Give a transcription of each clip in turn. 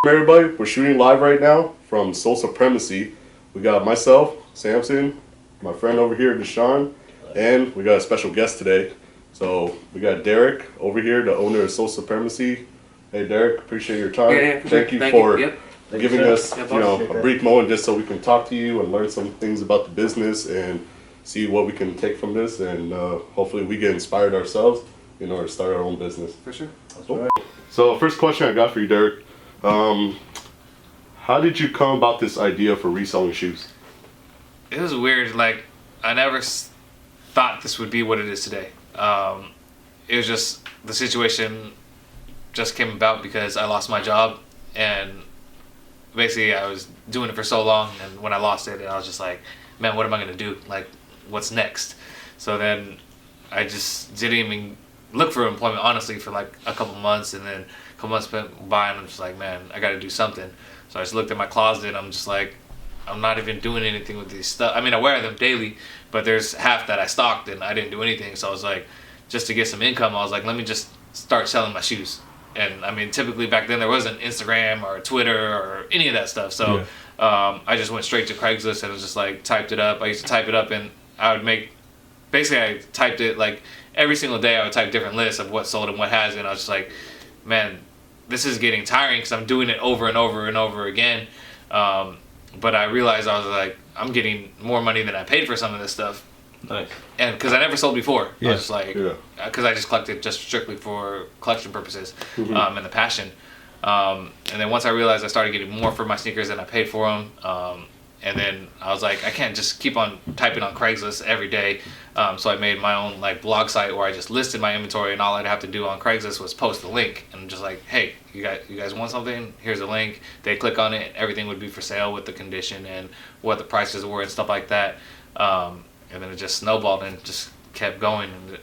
Everybody, we're shooting live right now from Supremacy. We got myself, Samson, my friend over here, Deshaun, and we got a special guest today. So we got Derek over here, the owner of Supremacy. Hey Derek, appreciate your time. Yeah, Thank you for giving us a brief moment just so we can talk to you and learn some things about the business and see what we can take from this, and hopefully we get inspired ourselves in order to start our own business. For sure. Cool. Right. So first question I got for you, Derek. How did you come about this idea for reselling shoes? It was weird. Like, I never thought this would be what it is today. It was just, the situation just came about because I lost my job, and basically I was doing it for so long, and when I lost it, I was just like, man, what am I going to do? Like, what's next? So then I just didn't even look for employment, honestly, for like a couple months, and then a couple months went by, and I'm just like, man, I got to do something. So I just looked at my closet, and I'm just like, I'm not even doing anything with these stuff. I mean, I wear them daily, but there's half that I stocked, and I didn't do anything. So I was like, just to get some income, I was like, let me just start selling my shoes. And I mean, typically back then there wasn't Instagram or Twitter or any of that stuff. So I just went straight to Craigslist and was just like, typed it up. I used to type it up, and I would make, basically I typed it like every single day. I would type different lists of what sold and what hasn't. I was just like, man, this is getting tiring because I'm doing it over and over and over again. But I realized I was like, I'm getting more money than I paid for some of this stuff. Nice. And because I never sold before. Yeah. I was just like, because I just collected just strictly for collection purposes and the passion. And then once I realized I started getting more for my sneakers than I paid for them. And then I was like, I can't just keep on typing on Craigslist every day. So I made my own like blog site where I just listed my inventory, and all I'd have to do on Craigslist was post a link, and I'm just like, hey, you guys want something? Here's a link. They click on it, everything would be for sale with the condition and what the prices were and stuff like that. And then it just snowballed and just kept going. And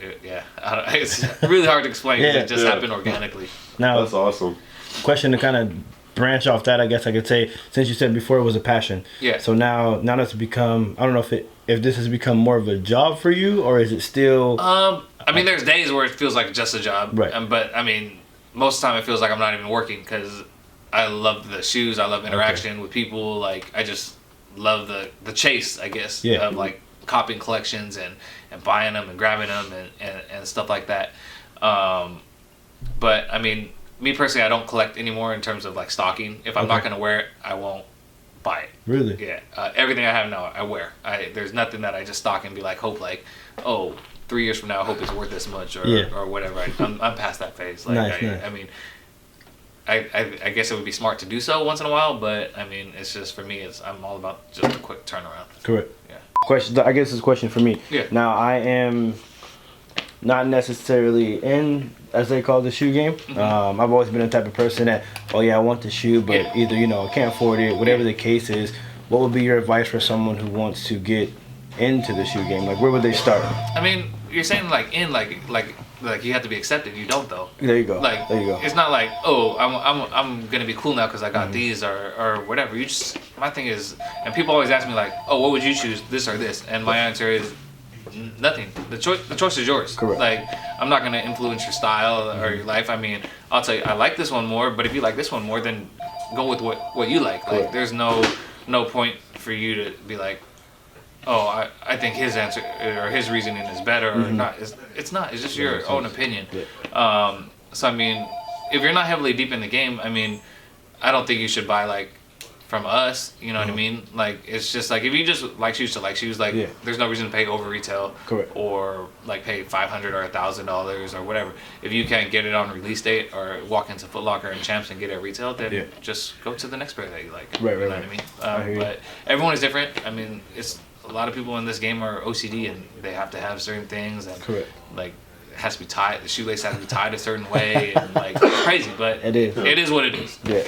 it's really hard to explain. It just happened organically. Now, that's awesome. Question to kind of branch off that, I guess I could say, since you said before it was a passion. Yeah. So now that's become, I don't know if this has become more of a job for you, or is it still? I mean, there's days where it feels like just a job. Right. But I mean, most of the time it feels like I'm not even working because I love the shoes. I love interaction with people. Like, I just love the chase, I guess, of like copying collections and buying them and grabbing them and stuff like that. But I mean, me personally, I don't collect anymore in terms of like stocking. If I'm not going to wear it, I won't buy it. Really? Yeah. Everything I have now, I wear. There's nothing that I just stock and be like, hope like, oh, 3 years from now, I hope it's worth this much or whatever. I'm past that phase. Like, nice. I mean, I guess it would be smart to do so once in a while, but I mean, it's just, for me, I'm all about just a quick turnaround. Correct. Yeah. Question. I guess this is a question for me. Yeah. Now, I am not necessarily in, as they call the shoe game. I've always been the type of person that, oh yeah, I want the shoe, but either, I can't afford it, whatever the case is. What would be your advice for someone who wants to get into the shoe game? Like, where would they start? I mean, you're saying like you have to be accepted. You don't, though. There you go. Like, there you go. It's not like, oh, I'm gonna be cool now because I got these or whatever. You just, my thing is, and people always ask me like, oh, what would you choose, this or this? And my answer is nothing. The choice is yours. Correct. Like, I'm not gonna influence your style or your life. I mean, I'll tell you, I like this one more, but if you like this one more, then go with what you like. Like, there's no point for you to be like, oh, I think his answer or his reasoning is better or not. It's not. It's just your own opinion. Yeah. So I mean, if you're not heavily deep in the game, I mean, I don't think you should buy like from us. You know what I mean? Like, it's just like, if you just like shoes to like shoes, like there's no reason to pay over retail. Correct. Or like pay $500 or $1,000 or whatever. If you can't get it on release date or walk into Foot Locker and Champs and get it at retail, then just go to the next pair that you like. Right. You know what I mean? But everyone is different. I mean, it's, a lot of people in this game are OCD and they have to have certain things, and like, it has to be tied. The shoelace has to be tied a certain way, and like, it's crazy, but it is what it is. Yeah.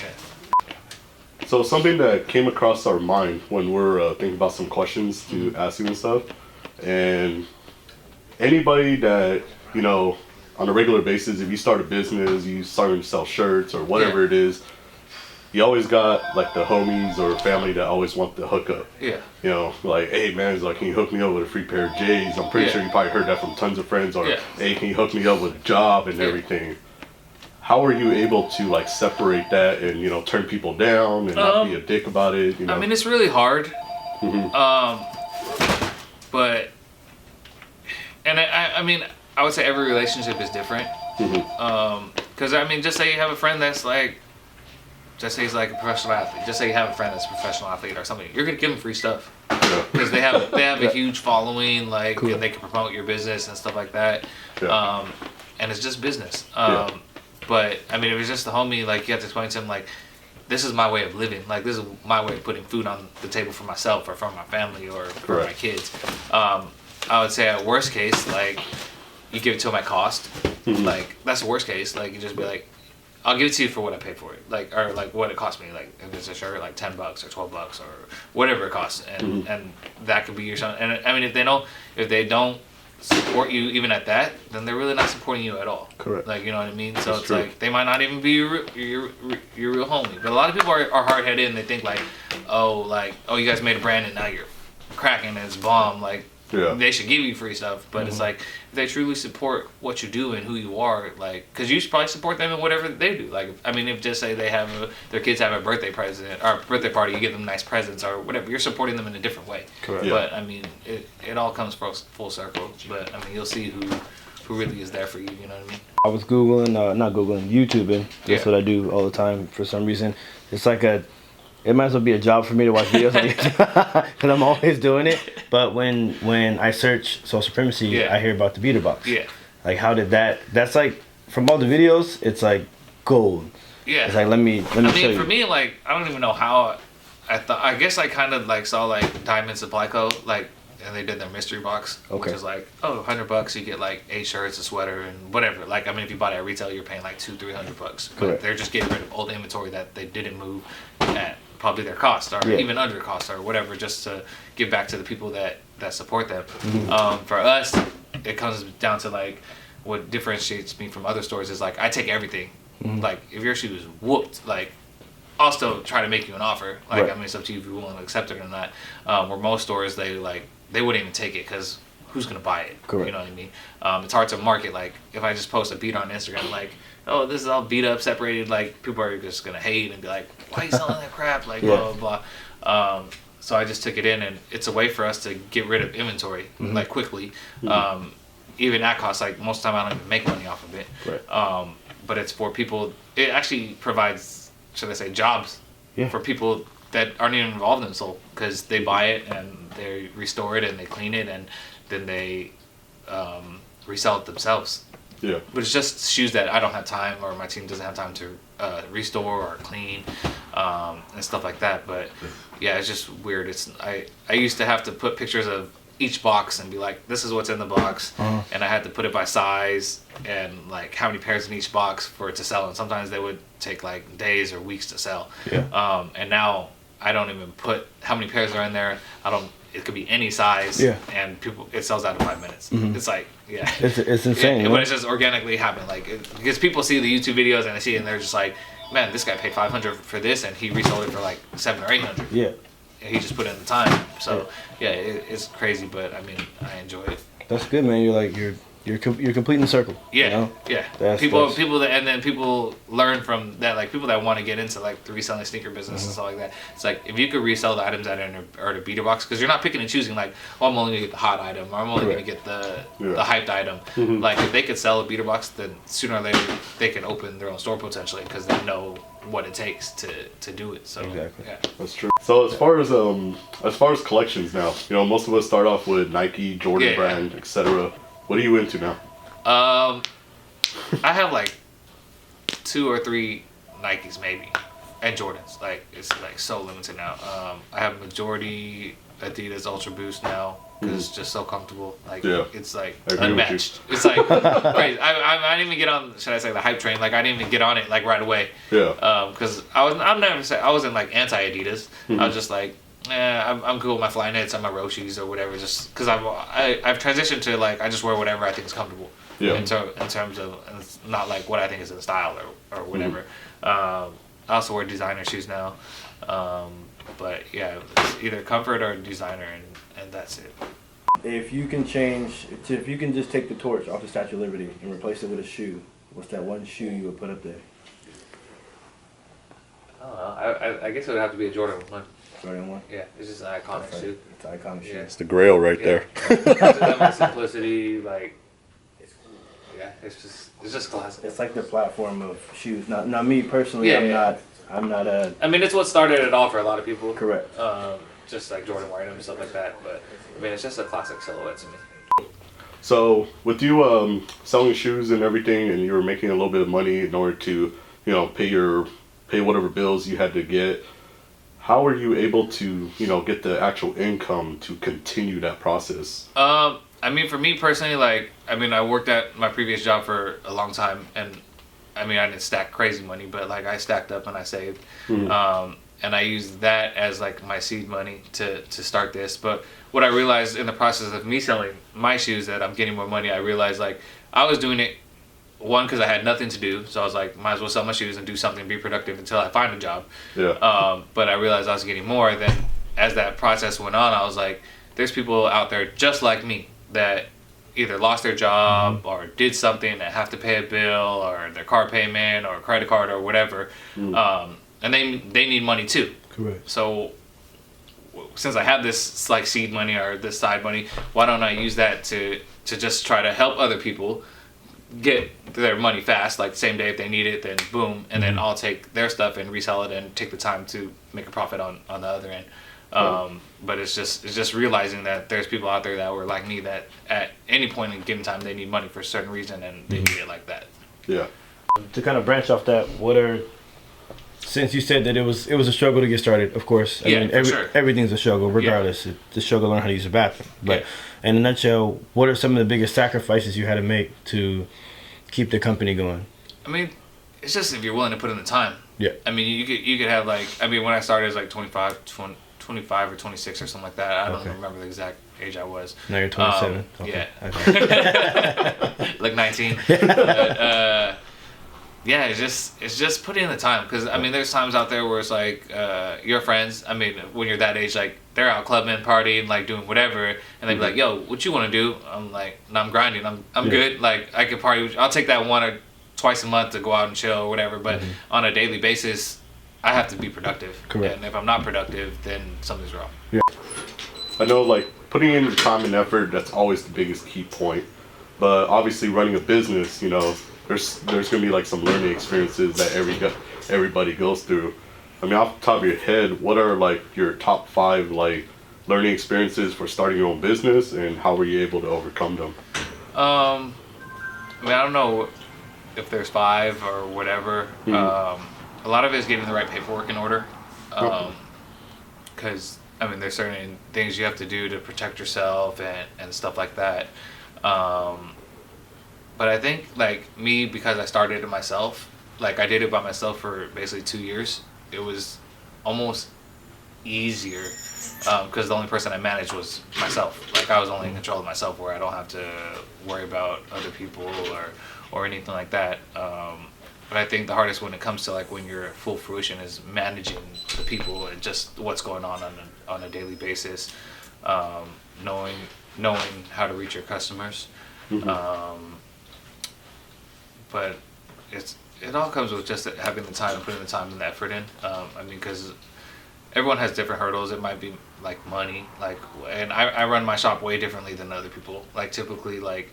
So something that came across our mind when we're thinking about some questions to ask you and stuff, and anybody that, on a regular basis, if you start a business, you starting to sell shirts or whatever it is, you always got like the homies or family that always want the hookup. Yeah. Like, hey man, it's like, can you hook me up with a free pair of J's? I'm pretty sure you probably heard that from tons of friends. Or hey, can you hook me up with a job and everything? how are you able to like separate that and turn people down and not be a dick about it? I mean, it's really hard. But and I mean, I would say every relationship is different. Because I mean, just say you have a friend that's like, just say he's like a professional athlete. Just say you have a friend that's a professional athlete or something. You're gonna give them free stuff because they have a huge following, like, and they can promote your business and stuff like that. And it's just business. But I mean, if it's just the homie, like, you have to explain to him like, this is my way of living. Like, this is my way of putting food on the table for myself or for my family or for my kids. I would say at worst case, like, you give it to them at cost. Like, that's the worst case. Like, you just be like, I'll give it to you for what I paid for it. Like, or like what it cost me. Like, if it's a shirt, like $10 or $12 or whatever it costs. And and that could be your son. And I mean, if they don't support you even at that, then they're really not supporting you at all. Correct. Like, you know what I mean? So it's true. Like, they might not even be your real homie. But a lot of people are hard-headed and they think like, oh, you guys made a brand and now you're cracking and it's bomb. Like, they should give you free stuff. But it's like, if they truly support what you do and who you are, like, because you should probably support them in whatever they do. Like, I mean, if just say their kids have a birthday present or birthday party, you give them nice presents or whatever, you're supporting them in a different way. Correct. But I mean, it all comes full circle. But I mean, you'll see who really is there for you. You know what I mean? I was YouTubing. That's what I do all the time for some reason. It's like it might as well be a job for me to watch videos because I'm always doing it. But when I search supremacy, I hear about the beater box. Like, how did that's like, from all the videos, it's like gold. It's like, let me show you. For me, like, I don't even know how I guess I kind of like saw like Diamond Supply Co. like, and they did their mystery box, which is like, $100 you get like 8 shirts, a sweater, and whatever. Like, I mean, if you bought it at retail, you're paying like $200-300. But they're just getting rid of old inventory that they didn't move at probably their cost or even under cost or whatever, just to give back to the people that support them. For us, it comes down to like, what differentiates me from other stores is like, I take everything. Like, if your shoe is whooped, like, I'll still try to make you an offer. Like, I mean, it's up to you if you're willing to accept it or not. Where most stores, they wouldn't even take it because who's gonna buy it? You know what I mean? It's hard to market. Like, if I just post a beat on Instagram, like, oh, this is all beat up, separated, like, people are just gonna hate and be like, why are you selling that crap? Like, blah blah blah. So I just took it in, and it's a way for us to get rid of inventory like quickly. Even at cost, like, most of the time I don't even make money off of it. But it's for people. It actually provides, should I say, jobs for people that aren't even involved in Soul, because they buy it and they restore it and they clean it and then they resell it themselves. But it's just shoes that I don't have time, or my team doesn't have time to restore or clean and stuff like that. But yeah, it's just weird. I used to have to put pictures of each box and be like, this is what's in the box, and I had to put it by size and like how many pairs in each box for it to sell, and sometimes they would take like days or weeks to sell. And now I don't even put how many pairs are in there. It could be any size, and it sells out in 5 minutes. It's like, it's insane. But it's just organically happening, like, because people see the YouTube videos and they see it and they're just like, man, this guy paid $500 for this and he resold it for like $700 or $800. And he just put in the time. So it's crazy, but I mean, I enjoy it. That's good, man. You're completing the circle. You know? People that, and then people learn from that, like, people that want to get into like the reselling sneaker business and stuff like that. It's like, if you could resell the items that are in a beater box, because you're not picking and choosing like, oh, I'm only gonna get the hot item, or I'm only gonna get the hyped item. Like, if they could sell a beater box, then sooner or later they can open their own store potentially, because they know what it takes to do it. So that's true. So as far as collections now, most of us start off with Nike, Jordan brand, etc. What are you into now? I have like 2 or 3 Nikes maybe, and Jordans. Like, it's like so limited now. I have majority Adidas Ultra Boost now because it's just so comfortable. Like, it's like unmatched. It's like crazy. I didn't even get on, should I say, the hype train. Like, I didn't even get on it like right away. Because I wasn't like anti Adidas. I was just like, I'm cool with my Flyknits and my Roshis or whatever, just because I've transitioned to like, I just wear whatever I think is comfortable. In terms of, and it's not like what I think is in style or whatever. I also wear designer shoes now. But yeah, it's either comfort or designer, and that's it. If you can just take the torch off the Statue of Liberty and replace it with a shoe, What's that one shoe you would put up there? I don't know. I guess it would have to be a Jordan 1. Jordan 1? Yeah, it's just an iconic shoe. It's an iconic shoe. Yeah. It's the grail right there. That simplicity, like, yeah, it's just classic. It's like the platform of shoes. Not me personally. Yeah, I'm not a. I mean, it's what started it all for a lot of people. Correct. Just like Jordan wearing them and stuff like that. But I mean, it's just a classic silhouette to me. So with you selling shoes and everything, and you were making a little bit of money in order to, pay whatever bills you had to get, how were you able to, get the actual income to continue that process? I mean, for me personally, I worked at my previous job for a long time, and I mean, I didn't stack crazy money, but like I stacked up and I saved, and I used that as like my seed money to start this. But what I realized in the process of me selling my shoes that I'm getting more money, I realized like I was doing it, one, because I had nothing to do, so I was like, might as well sell my shoes and do something, be productive until I find a job. Yeah. But I realized I was getting more. Then as that process went on, I was like, there's people out there just like me that either lost their job or did something that have to pay a bill or their car payment or credit card or whatever, and they need money too. Correct. So since I have this like seed money or this side money, why don't I use that to just try to help other people get their money fast, like same day if they need it, then boom, and then I'll take their stuff and resell it and take the time to make a profit on the other end. But it's just realizing that there's people out there that were like me that at any point in given time they need money for a certain reason and they need it like that. Yeah. To kind of branch off that, since you said that it was a struggle to get started, of course. I mean, sure. Everything's a struggle, regardless. It's a struggle to learn how to use a bathroom. But in a nutshell, what are some of the biggest sacrifices you had to make to keep the company going? I mean, it's just if you're willing to put in the time. Yeah. I mean, you could have like, I mean, when I started, it was like 25 or 26 or something like that. I don't remember the exact age I was. Now you're 27. Yeah. Okay. Like 19. But, yeah, it's just putting in the time, because I mean, there's times out there where it's like your friends. I mean, when you're that age, like they're out clubbing, partying, like doing whatever, and they be like, "Yo, what you want to do?" I'm like, "No, I'm grinding. I'm good. Like I can party. I'll take that one or twice a month to go out and chill or whatever. But on a daily basis, I have to be productive. Correct. And if I'm not productive, then something's wrong." Yeah. I know, like putting in the time and effort, that's always the biggest key point. But obviously, running a business, there's gonna be like some learning experiences that everybody goes through. I mean, off the top of your head, what are like your top 5 like learning experiences for starting your own business, and how were you able to overcome them? I mean, I don't know if there's 5 or whatever. A lot of it is getting the right paperwork in order, because I mean, there's certain things you have to do to protect yourself and stuff like that. But I think, like, me, because I started it myself, like, I did it by myself for basically 2 years. It was almost easier, because the only person I managed was myself. Like, I was only in control of myself, where I don't have to worry about other people or anything like that. But I think the hardest when it comes to, like, when you're at full fruition is managing the people and just what's going on a daily basis, knowing how to reach your customers. But it all comes with just having the time and putting the time and the effort in. I mean, because everyone has different hurdles. It might be like money, and I run my shop way differently than other people. Like typically, like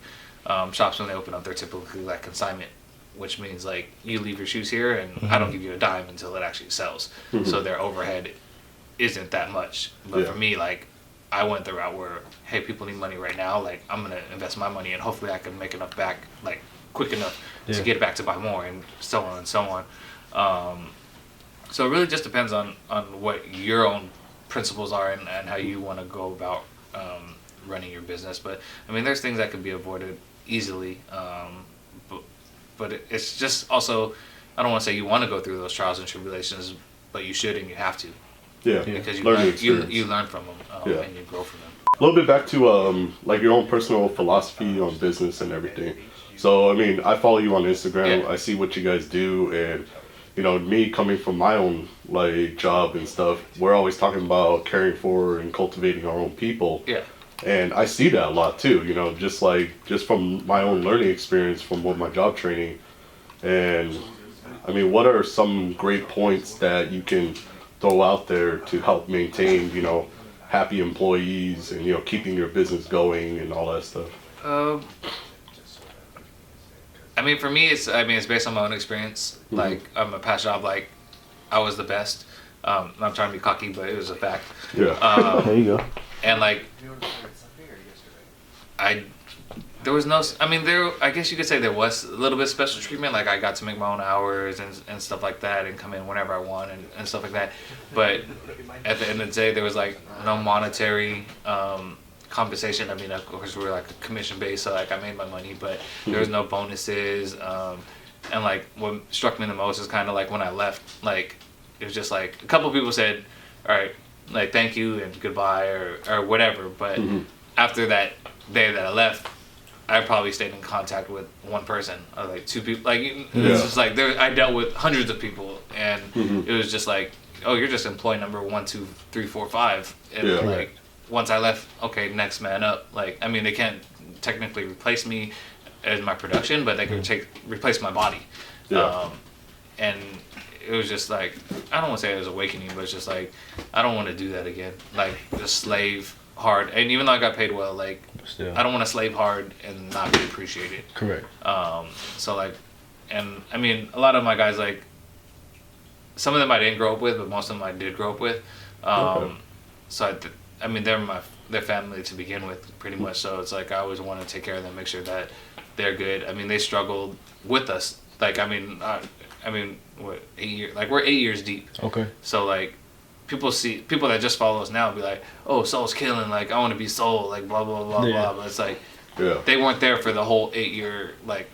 shops when they open up, they're typically like consignment, which means like you leave your shoes here and I don't give you a dime until it actually sells. So their overhead isn't that much. But for me, like I went the route where, hey, people need money right now. Like I'm gonna invest my money and hopefully I can make enough back, like quick enough to get it back to buy more, and so on and so on. So it really just depends on what your own principles are and how you want to go about running your business. But I mean, there's things that can be avoided easily, but it's just also, I don't want to say you want to go through those trials and tribulations, but you should and you have to. Yeah, because you learn from them and you grow from them. A little bit back to like your own personal philosophy on business and everything. So I mean, I follow you on Instagram. I see what you guys do, and me coming from my own like job and stuff, we're always talking about caring for and cultivating our own people. Yeah. And I see that a lot too. Just from my own learning experience from what my job training. And I mean, what are some great points that you can throw out there to help maintain, you know, happy employees and, you know, keeping your business going and all that stuff? I mean, for me, it's based on my own experience. Like, I'm a past job, like, I was the best. I'm not trying to be cocky, but it was a fact. Yeah. There you go. And like, there was no, I mean, I guess you could say there was a little bit of special treatment. Like, I got to make my own hours and stuff like that, and come in whenever I want and stuff like that. But at the end of the day, there was like no monetary compensation. I mean, of course, we were like commission based, so like I made my money, but there was no bonuses. And like, what struck me the most is kind of like when I left, like, it was just like a couple of people said, all right, like, thank you and goodbye or whatever. But after that day that I left, I probably stayed in contact with one person or like two people. Like, it's just like I dealt with hundreds of people, and it was just like, oh, you're just employee number 1, 2, 3, 4, 5. And like, once I left, okay, next man up. Like, I mean, they can't technically replace me as my production, but they can replace my body. And it was just like, I don't want to say it was awakening, but it's just like, I don't want to do that again. Like, just slave hard. And even though I got paid well, like, still, I don't want to slave hard and not be appreciated. Correct. So like, and I mean, a lot of my guys, like, some of them I didn't grow up with, but most of them I did grow up with. So I mean, they're family to begin with, pretty much. So it's like, I always want to take care of them, make sure that they're good. I mean, they struggled with us. Like, I mean, what, 8 years? Like, we're 8 years deep. Okay. So like, people that just follow us now be like, oh, Soul's killing. Like, I want to be Soul. Like, blah blah blah blah. But it's like, they weren't there for the whole 8-year like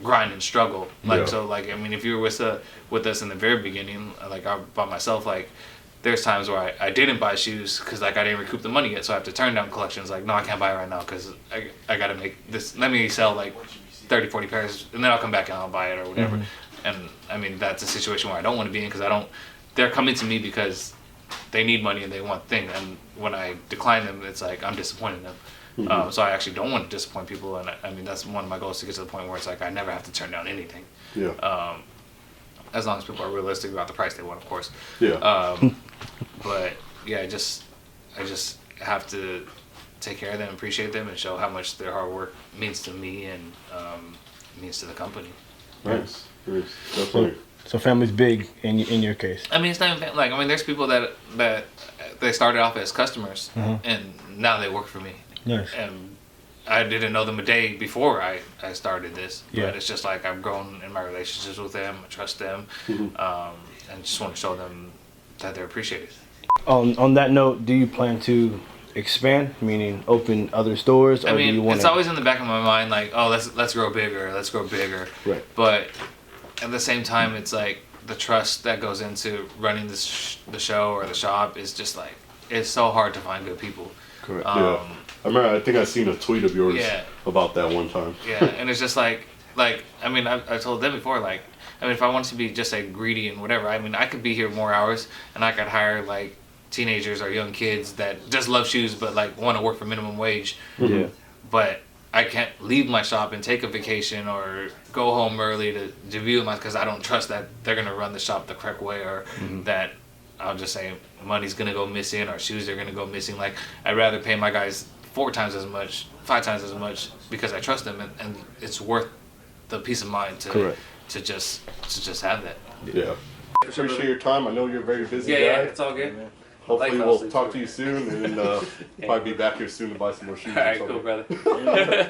grind and struggle. Like, so like, I mean, if you were with us in the very beginning, like, I by myself, like, there's times where I didn't buy shoes because like I didn't recoup the money yet, so I have to turn down collections. Like, no, I can't buy it right now because I got to make this. Let me sell like 30, 40 pairs, and then I'll come back and I'll buy it or whatever. And I mean, that's a situation where I don't want to be in because they're coming to me because they need money and they want things. And when I decline them, it's like I'm disappointing them. So I actually don't want to disappoint people. And I mean, that's one of my goals, to get to the point where it's like I never have to turn down anything. As long as people are realistic about the price they want, of course. But yeah, I just have to take care of them, appreciate them, and show how much their hard work means to me and means to the company. Nice. Definitely. So family's big in your case. I mean, it's not even like, I mean, there's people that they started off as customers and now they work for me. Nice. And I didn't know them a day before I started this. But it's just like I've grown in my relationships with them. I trust them, and just want to show them that they're appreciated. On that note, do you plan to expand, meaning open other stores? Or I mean, do you want it's always in the back of my mind, like, oh, let's grow bigger, Right. But at the same time, it's like the trust that goes into running the show or the shop is just like, it's so hard to find good people. Correct. I think I seen a tweet of yours about that one time. And it's just like I mean, I told them before, like, I mean, if I wanted to be just like greedy and whatever, I mean, I could be here more hours and I could hire like teenagers or young kids that just love shoes but like want to work for minimum wage. But I can't leave my shop and take a vacation or go home early to view my, because I don't trust that they're gonna run the shop the correct way, or that I'll just say money's gonna go missing or shoes are gonna go missing. Like, I'd rather pay my guys 4 times as much, 5 times as much, because I trust them, and it's worth the peace of mind to just have that. Appreciate your time. I know you're a very busy guy. It's all good. Hopefully we'll talk to you soon, and probably be back here soon to buy some more shoes. All right, cool, brother.